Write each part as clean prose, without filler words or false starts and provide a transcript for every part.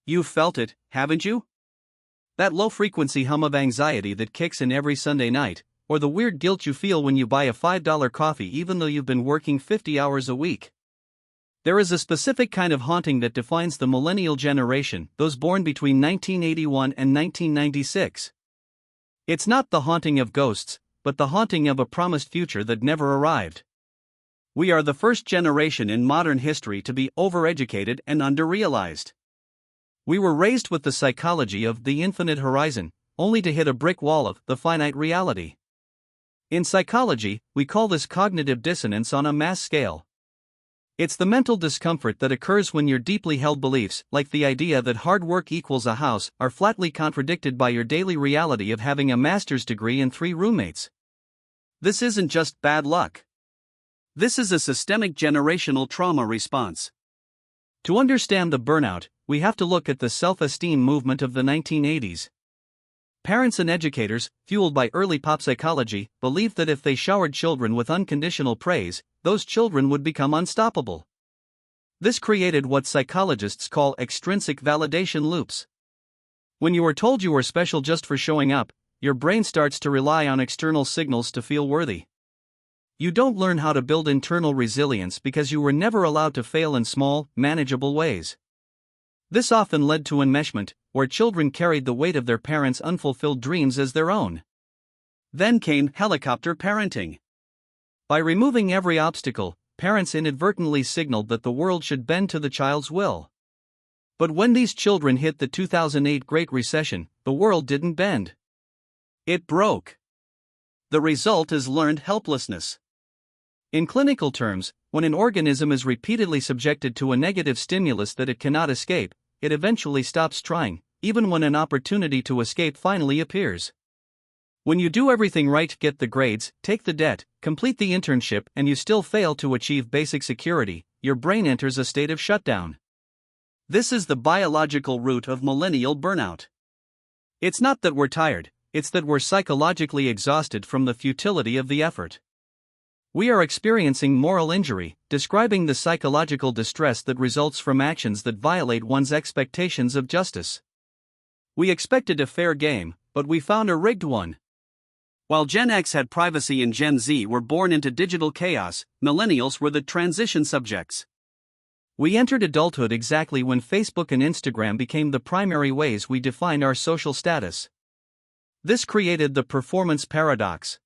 You've felt it, haven't you? That low-frequency hum of anxiety that kicks in every Sunday night, or the weird guilt you feel when you buy a $5 coffee even though you've been working 50 hours a week. There is a specific kind of haunting that defines the millennial generation, those born between 1981 and 1996. It's not the haunting of ghosts, but the haunting of a promised future that never arrived. We are the first generation in modern history to be overeducated and underrealized. We were raised with the psychology of the infinite horizon, only to hit a brick wall of the finite reality. In psychology, we call this cognitive dissonance on a mass scale. It's the mental discomfort that occurs when your deeply held beliefs, like the idea that hard work equals a house, are flatly contradicted by your daily reality of having a master's degree and 3 roommates. This isn't just bad luck. This is a systemic generational trauma response. To understand the burnout, we have to look at the self-esteem movement of the 1980s. Parents and educators, fueled by early pop psychology, believed that if they showered children with unconditional praise, those children would become unstoppable. This created what psychologists call extrinsic validation loops. When you are told you are special just for showing up, your brain starts to rely on external signals to feel worthy. You don't learn how to build internal resilience because you were never allowed to fail in small, manageable ways. This often led to enmeshment, where children carried the weight of their parents' unfulfilled dreams as their own. Then came helicopter parenting. By removing every obstacle, parents inadvertently signaled that the world should bend to the child's will. But when these children hit the 2008 Great Recession, the world didn't bend. It broke. The result is learned helplessness. In clinical terms, when an organism is repeatedly subjected to a negative stimulus that it cannot escape, it eventually stops trying, even when an opportunity to escape finally appears. When you do everything right, get the grades, take the debt, complete the internship, and you still fail to achieve basic security, your brain enters a state of shutdown. This is the biological root of millennial burnout. It's not that we're tired, it's that we're psychologically exhausted from the futility of the effort. We are experiencing moral injury, describing the psychological distress that results from actions that violate one's expectations of justice. We expected a fair game, but we found a rigged one. While Gen X had privacy and Gen Z were born into digital chaos, millennials were the transition subjects. We entered adulthood exactly when Facebook and Instagram became the primary ways we defined our social status. This created the performance paradox.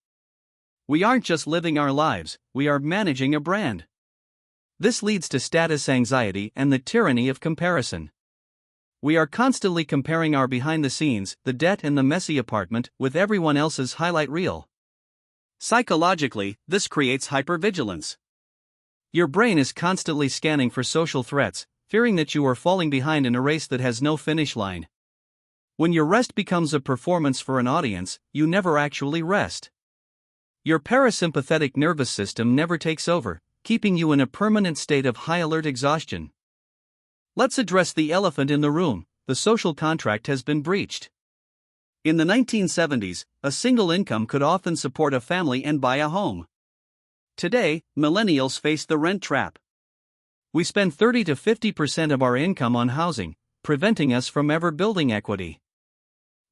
We aren't just living our lives, we are managing a brand. This leads to status anxiety and the tyranny of comparison. We are constantly comparing our behind the scenes, the debt and the messy apartment, with everyone else's highlight reel. Psychologically, this creates hypervigilance. Your brain is constantly scanning for social threats, fearing that you are falling behind in a race that has no finish line. When your rest becomes a performance for an audience, you never actually rest. Your parasympathetic nervous system never takes over, keeping you in a permanent state of high-alert exhaustion. Let's address the elephant in the room: the social contract has been breached. In the 1970s, a single income could often support a family and buy a home. Today, millennials face the rent trap. We spend 30 to 50% of our income on housing, preventing us from ever building equity.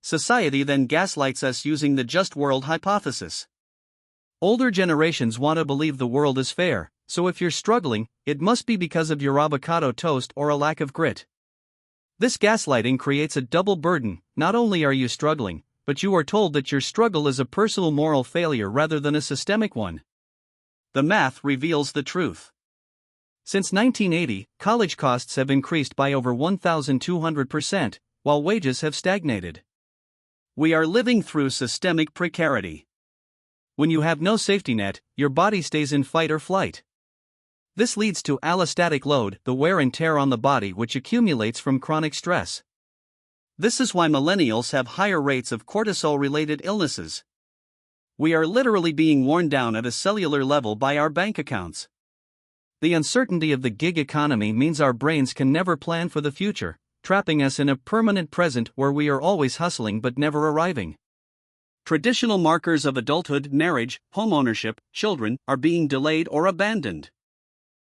Society then gaslights us using the just world hypothesis. Older generations want to believe the world is fair, so if you're struggling, it must be because of your avocado toast or a lack of grit. This gaslighting creates a double burden: not only are you struggling, but you are told that your struggle is a personal moral failure rather than a systemic one. The math reveals the truth. Since 1980, college costs have increased by over 1,200%, while wages have stagnated. We are living through systemic precarity. When you have no safety net, your body stays in fight or flight. This leads to allostatic load, the wear and tear on the body which accumulates from chronic stress. This is why millennials have higher rates of cortisol-related illnesses. We are literally being worn down at a cellular level by our bank accounts. The uncertainty of the gig economy means our brains can never plan for the future, trapping us in a permanent present where we are always hustling but never arriving. Traditional markers of adulthood, marriage, homeownership, children, are being delayed or abandoned.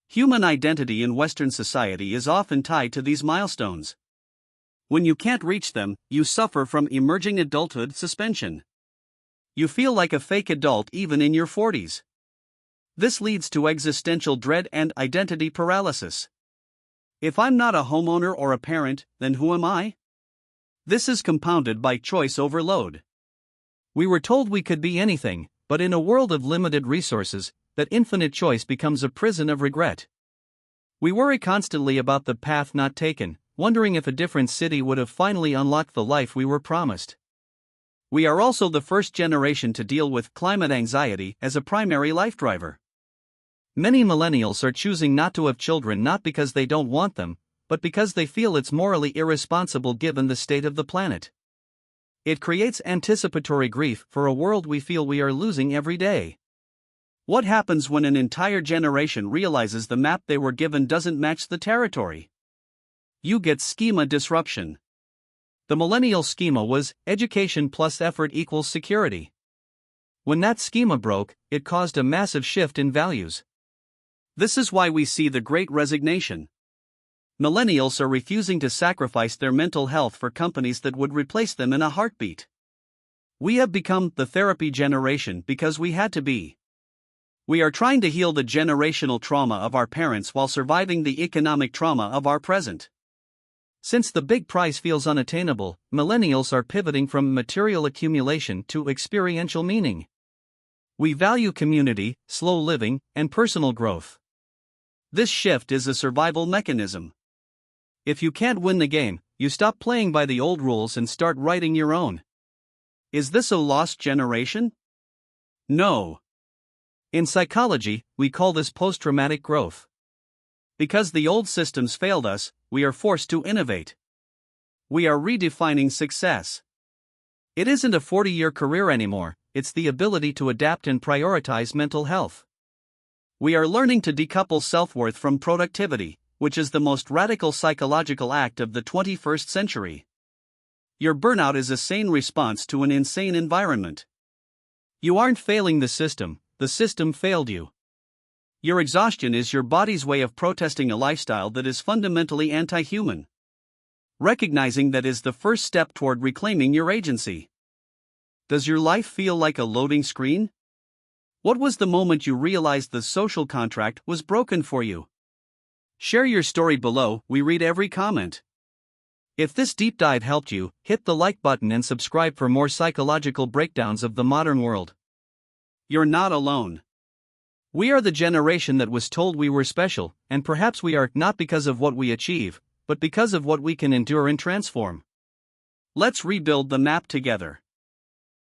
Human identity in Western society is often tied to these milestones. When you can't reach them, you suffer from emerging adulthood suspension. You feel like a fake adult even in your 40s. This leads to existential dread and identity paralysis. If I'm not a homeowner or a parent, then who am I? This is compounded by choice overload. We were told we could be anything, but in a world of limited resources, that infinite choice becomes a prison of regret. We worry constantly about the path not taken, wondering if a different city would have finally unlocked the life we were promised. We are also the first generation to deal with climate anxiety as a primary life driver. Many millennials are choosing not to have children not because they don't want them, but because they feel it's morally irresponsible given the state of the planet. It creates anticipatory grief for a world we feel we are losing every day. What happens when an entire generation realizes the map they were given doesn't match the territory? You get schema disruption. The millennial schema was education plus effort equals security. When that schema broke, it caused a massive shift in values. This is why we see the Great Resignation. Millennials are refusing to sacrifice their mental health for companies that would replace them in a heartbeat. We have become the therapy generation because we had to be. We are trying to heal the generational trauma of our parents while surviving the economic trauma of our present. Since the big prize feels unattainable, millennials are pivoting from material accumulation to experiential meaning. We value community, slow living, and personal growth. This shift is a survival mechanism. If you can't win the game, you stop playing by the old rules and start writing your own. Is this a lost generation? No. In psychology, we call this post-traumatic growth. Because the old systems failed us, we are forced to innovate. We are redefining success. It isn't a 40-year career anymore, it's the ability to adapt and prioritize mental health. We are learning to decouple self-worth from productivity, which is the most radical psychological act of the 21st century. Your burnout is a sane response to an insane environment. You aren't failing the system failed you. Your exhaustion is your body's way of protesting a lifestyle that is fundamentally anti-human. Recognizing that is the first step toward reclaiming your agency. Does your life feel like a loading screen? What was the moment you realized the social contract was broken for you? Share your story below, we read every comment. If this deep dive helped you, hit the like button and subscribe for more psychological breakdowns of the modern world. You're not alone. We are the generation that was told we were special, and perhaps we are, not because of what we achieve, but because of what we can endure and transform. Let's rebuild the map together.